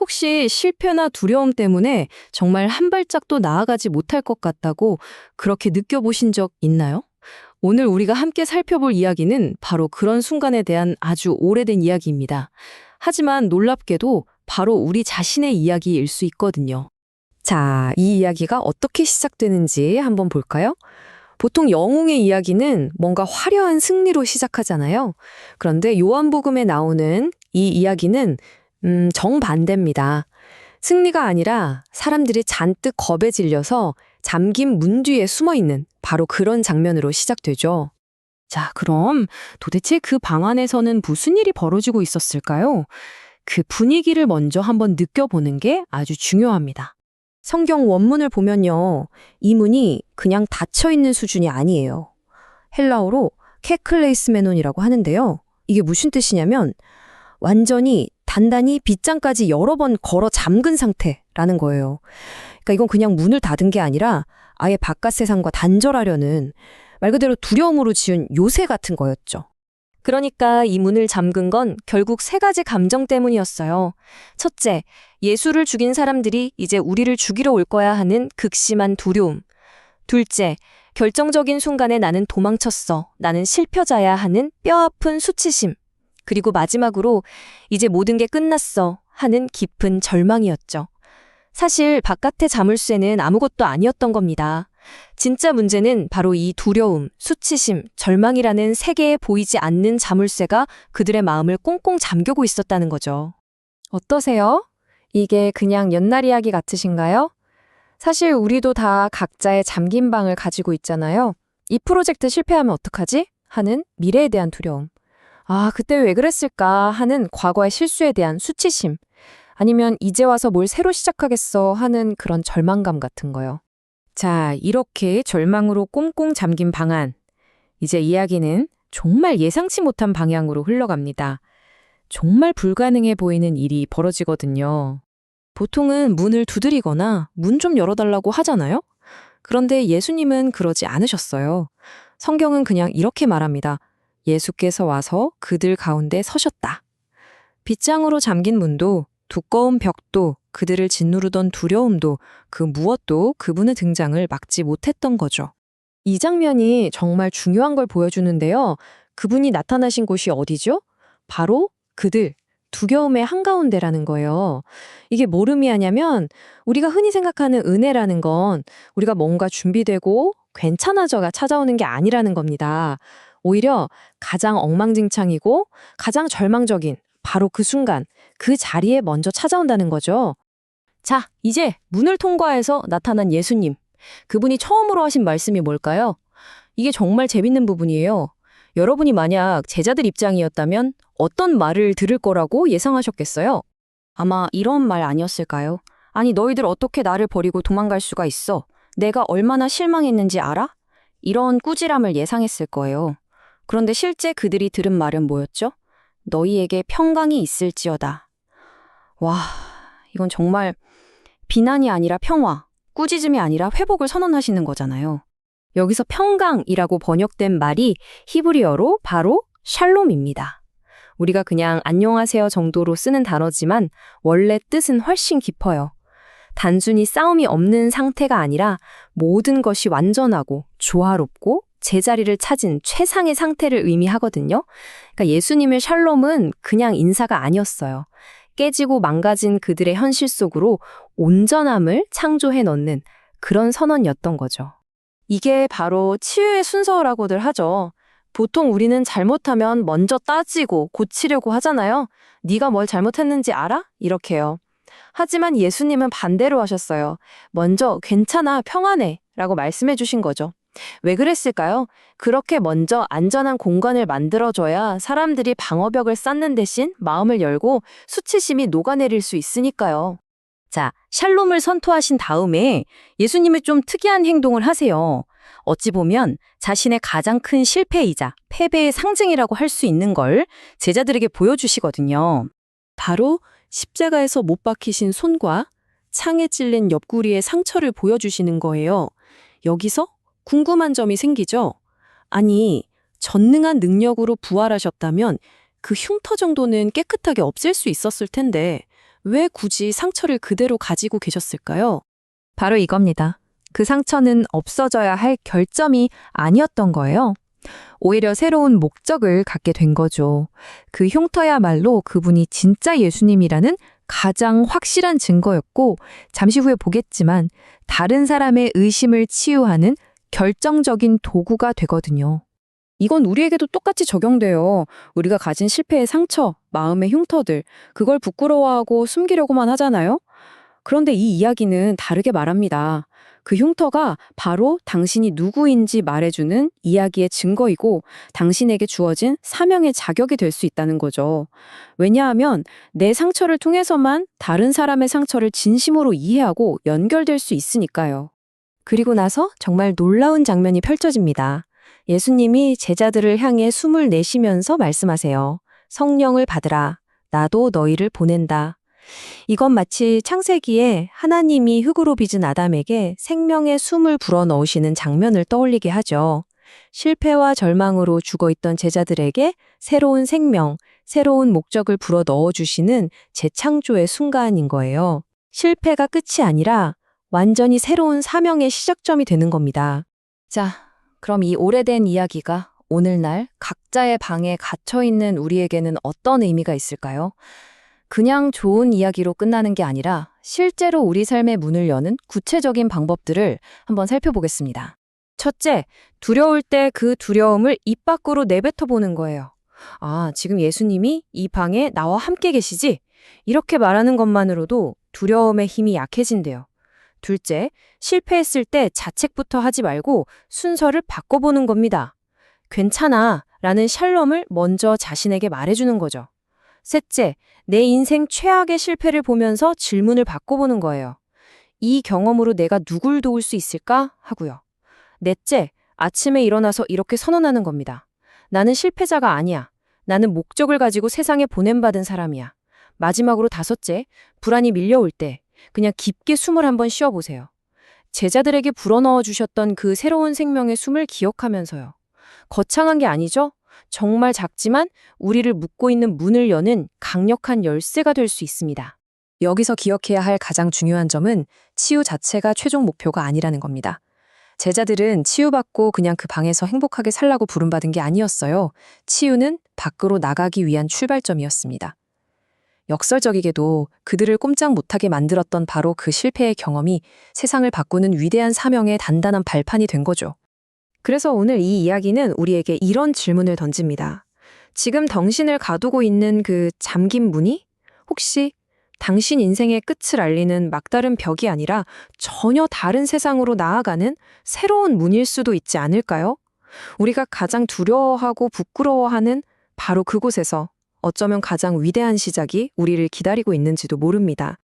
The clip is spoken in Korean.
혹시 실패나 두려움 때문에 정말 한 발짝도 나아가지 못할 것 같다고 그렇게 느껴보신 적 있나요? 오늘 우리가 함께 살펴볼 이야기는 바로 그런 순간에 대한 아주 오래된 이야기입니다. 하지만 놀랍게도 바로 우리 자신의 이야기일 수 있거든요. 자, 이 이야기가 어떻게 시작되는지 한번 볼까요? 보통 영웅의 이야기는 뭔가 화려한 승리로 시작하잖아요. 그런데 요한복음에 나오는 이 이야기는 정반대입니다. 승리가 아니라 사람들이 잔뜩 겁에 질려서 잠긴 문 뒤에 숨어 있는 바로 그런 장면으로 시작되죠. 자, 그럼 도대체 그 방 안에서는 무슨 일이 벌어지고 있었을까요? 그 분위기를 먼저 한번 느껴보는 게 아주 중요합니다. 성경 원문을 보면요. 이 문이 그냥 닫혀있는 수준이 아니에요. 헬라어로 케클레이스메논이라고 하는데요. 이게 무슨 뜻이냐면 완전히 단단히 빗장까지 여러 번 걸어 잠근 상태라는 거예요. 그러니까 이건 그냥 문을 닫은 게 아니라 아예 바깥 세상과 단절하려는 말 그대로 두려움으로 지은 요새 같은 거였죠. 그러니까 이 문을 잠근 건 결국 세 가지 감정 때문이었어요. 첫째, 예수를 죽인 사람들이 이제 우리를 죽이러 올 거야 하는 극심한 두려움. 둘째, 결정적인 순간에 나는 도망쳤어. 나는 실패자야 하는 뼈아픈 수치심. 그리고 마지막으로 이제 모든 게 끝났어 하는 깊은 절망이었죠. 사실 바깥의 자물쇠는 아무것도 아니었던 겁니다. 진짜 문제는 바로 이 두려움, 수치심, 절망이라는 세 개의 보이지 않는 자물쇠가 그들의 마음을 꽁꽁 잠그고 있었다는 거죠. 어떠세요? 이게 그냥 옛날 이야기 같으신가요? 사실 우리도 다 각자의 잠긴 방을 가지고 있잖아요. 이 프로젝트 실패하면 어떡하지? 하는 미래에 대한 두려움. 아, 그때 왜 그랬을까? 하는 과거의 실수에 대한 수치심. 아니면 이제 와서 뭘 새로 시작하겠어? 하는 그런 절망감 같은 거요. 자, 이렇게 절망으로 꽁꽁 잠긴 방 안. 이제 이야기는 정말 예상치 못한 방향으로 흘러갑니다. 정말 불가능해 보이는 일이 벌어지거든요. 보통은 문을 두드리거나 문 좀 열어달라고 하잖아요? 그런데 예수님은 그러지 않으셨어요. 성경은 그냥 이렇게 말합니다. 예수께서 와서 그들 가운데 서셨다. 빗장으로 잠긴 문도 두꺼운 벽도 그들을 짓누르던 두려움도 그 무엇도 그분의 등장을 막지 못했던 거죠. 이 장면이 정말 중요한 걸 보여주는데요. 그분이 나타나신 곳이 어디죠? 바로 그들, 두려움의 한가운데라는 거예요. 이게 뭘 의미하냐면 우리가 흔히 생각하는 은혜라는 건 우리가 뭔가 준비되고 괜찮아져가 찾아오는 게 아니라는 겁니다. 오히려 가장 엉망진창이고 가장 절망적인 바로 그 순간, 그 자리에 먼저 찾아온다는 거죠. 자, 이제 문을 통과해서 나타난 예수님. 그분이 처음으로 하신 말씀이 뭘까요? 이게 정말 재밌는 부분이에요. 여러분이 만약 제자들 입장이었다면 어떤 말을 들을 거라고 예상하셨겠어요? 아마 이런 말 아니었을까요? 아니, 너희들 어떻게 나를 버리고 도망갈 수가 있어? 내가 얼마나 실망했는지 알아? 이런 꾸지람을 예상했을 거예요. 그런데 실제 그들이 들은 말은 뭐였죠? 너희에게 평강이 있을지어다. 와, 이건 정말 비난이 아니라 평화, 꾸짖음이 아니라 회복을 선언하시는 거잖아요. 여기서 평강이라고 번역된 말이 히브리어로 바로 샬롬입니다. 우리가 그냥 안녕하세요 정도로 쓰는 단어지만 원래 뜻은 훨씬 깊어요. 단순히 싸움이 없는 상태가 아니라 모든 것이 완전하고 조화롭고 제자리를 찾은 최상의 상태를 의미하거든요. 그러니까 예수님의 샬롬은 그냥 인사가 아니었어요. 깨지고 망가진 그들의 현실 속으로 온전함을 창조해 넣는 그런 선언이었던 거죠. 이게 바로 치유의 순서라고들 하죠. 보통 우리는 잘못하면 먼저 따지고 고치려고 하잖아요. 네가 뭘 잘못했는지 알아? 이렇게요. 하지만 예수님은 반대로 하셨어요. 먼저 괜찮아, 평안해 라고 말씀해 주신 거죠. 왜 그랬을까요? 그렇게 먼저 안전한 공간을 만들어줘야 사람들이 방어벽을 쌓는 대신 마음을 열고 수치심이 녹아내릴 수 있으니까요. 자, 샬롬을 선포하신 다음에 예수님이 좀 특이한 행동을 하세요. 어찌 보면 자신의 가장 큰 실패이자 패배의 상징이라고 할 수 있는 걸 제자들에게 보여주시거든요. 바로 십자가에서 못 박히신 손과 창에 찔린 옆구리의 상처를 보여주시는 거예요. 여기서 궁금한 점이 생기죠? 아니, 전능한 능력으로 부활하셨다면 그 흉터 정도는 깨끗하게 없앨 수 있었을 텐데 왜 굳이 상처를 그대로 가지고 계셨을까요? 바로 이겁니다. 그 상처는 없어져야 할 결점이 아니었던 거예요. 오히려 새로운 목적을 갖게 된 거죠. 그 흉터야말로 그분이 진짜 예수님이라는 가장 확실한 증거였고, 잠시 후에 보겠지만 다른 사람의 의심을 치유하는 결정적인 도구가 되거든요. 이건 우리에게도 똑같이 적용돼요. 우리가 가진 실패의 상처, 마음의 흉터들, 그걸 부끄러워하고 숨기려고만 하잖아요. 그런데 이 이야기는 다르게 말합니다. 그 흉터가 바로 당신이 누구인지 말해주는 이야기의 증거이고 당신에게 주어진 사명의 자격이 될 수 있다는 거죠. 왜냐하면 내 상처를 통해서만 다른 사람의 상처를 진심으로 이해하고 연결될 수 있으니까요. 그리고 나서 정말 놀라운 장면이 펼쳐집니다. 예수님이 제자들을 향해 숨을 내쉬면서 말씀하세요. 성령을 받으라. 나도 너희를 보낸다. 이건 마치 창세기에 하나님이 흙으로 빚은 아담에게 생명의 숨을 불어넣으시는 장면을 떠올리게 하죠. 실패와 절망으로 죽어있던 제자들에게 새로운 생명, 새로운 목적을 불어넣어주시는 재창조의 순간인 거예요. 실패가 끝이 아니라 완전히 새로운 사명의 시작점이 되는 겁니다. 자, 그럼 이 오래된 이야기가 오늘날 각자의 방에 갇혀있는 우리에게는 어떤 의미가 있을까요? 그냥 좋은 이야기로 끝나는 게 아니라 실제로 우리 삶의 문을 여는 구체적인 방법들을 한번 살펴보겠습니다. 첫째, 두려울 때 그 두려움을 입 밖으로 내뱉어 보는 거예요. 아, 지금 예수님이 이 방에 나와 함께 계시지? 이렇게 말하는 것만으로도 두려움의 힘이 약해진대요. 둘째, 실패했을 때 자책부터 하지 말고 순서를 바꿔보는 겁니다. 괜찮아 라는 샬롬을 먼저 자신에게 말해주는 거죠. 셋째, 내 인생 최악의 실패를 보면서 질문을 바꿔보는 거예요. 이 경험으로 내가 누굴 도울 수 있을까? 하고요. 넷째, 아침에 일어나서 이렇게 선언하는 겁니다. 나는 실패자가 아니야. 나는 목적을 가지고 세상에 보냄받은 사람이야. 마지막으로 다섯째, 불안이 밀려올 때 그냥 깊게 숨을 한번 쉬어보세요. 제자들에게 불어넣어 주셨던 그 새로운 생명의 숨을 기억하면서요. 거창한 게 아니죠? 정말 작지만 우리를 묶고 있는 문을 여는 강력한 열쇠가 될 수 있습니다. 여기서 기억해야 할 가장 중요한 점은 치유 자체가 최종 목표가 아니라는 겁니다. 제자들은 치유받고 그냥 그 방에서 행복하게 살라고 부름받은 게 아니었어요. 치유는 밖으로 나가기 위한 출발점이었습니다. 역설적이게도 그들을 꼼짝 못하게 만들었던 바로 그 실패의 경험이 세상을 바꾸는 위대한 사명의 단단한 발판이 된 거죠. 그래서 오늘 이 이야기는 우리에게 이런 질문을 던집니다. 지금 당신을 가두고 있는 그 잠긴 문이 혹시 당신 인생의 끝을 알리는 막다른 벽이 아니라 전혀 다른 세상으로 나아가는 새로운 문일 수도 있지 않을까요? 우리가 가장 두려워하고 부끄러워하는 바로 그곳에서 어쩌면 가장 위대한 시작이 우리를 기다리고 있는지도 모릅니다.